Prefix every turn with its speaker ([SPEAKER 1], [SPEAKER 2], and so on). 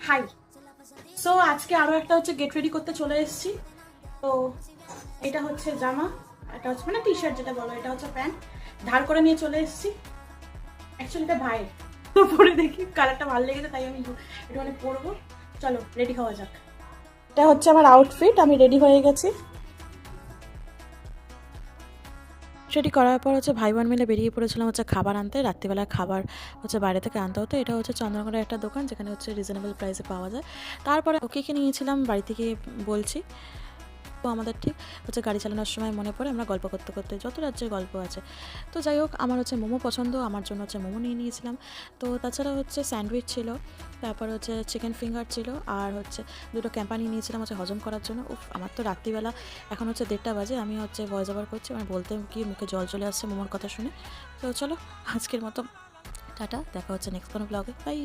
[SPEAKER 1] High. So আজকে আরো একটা হচ্ছে গেট রেডি করতে চলে এসেছি। তো এটা হচ্ছে জামা, এটা হচ্ছে মানে টি শার্ট যেটা বলো, এটা হচ্ছে প্যান্ট। ধার করে নিয়ে চলে এসেছি। অ্যাকচুয়ালি এটা ভাইয়ের, তো পরে দেখি কালারটা ভালো লেগেছে তাই আমি একটু মানে পরবো। চলো রেডি হওয়া যাক। এটা হচ্ছে আমার আউটফিট, আমি রেডি হয়ে গেছি। সেটি করার পর হচ্ছে ভাই বোন মিলে বেরিয়ে পড়েছিলাম হচ্ছে খাবার আনতে। রাত্রিবেলা খাবার হচ্ছে বাইরে থেকে আনতে হতো। এটা হচ্ছে চন্দ্রনগরের একটা দোকান যেখানে হচ্ছে রিজনেবল প্রাইসে পাওয়া যায়। তারপরে ওকে নিয়েছিলাম বাড়ি থেকে বলছি। তো আমাদের ঠিক হচ্ছে গাড়ি চালানোর সময় মনে পড়ে আমরা গল্প করতে করতে যত রাজ্যের গল্প আছে। তো যাই হোক, আমার হচ্ছে মোমো পছন্দ, আমার জন্য হচ্ছে মোমো নিয়ে নিয়েছিলাম। তো তাছাড়া হচ্ছে স্যান্ডউইচ ছিল, তারপর হচ্ছে চিকেন ফিঙ্গার ছিল, আর হচ্ছে দুটো ক্যাম্পা নিয়ে নিয়েছিলাম হচ্ছে হজম করার জন্য। উফ, আমার তো রাত্রিবেলা এখন হচ্ছে 1:30 বাজে, আমি হচ্ছে ভয়েস ওভার করছি, মানে বলতে গিয়ে মুখে জল চলে আসছে মোমোর কথা শুনে। তো চলো আজকের মতো টাটা, দেখা হচ্ছে নেক্সট কোনো ব্লগে, বাই।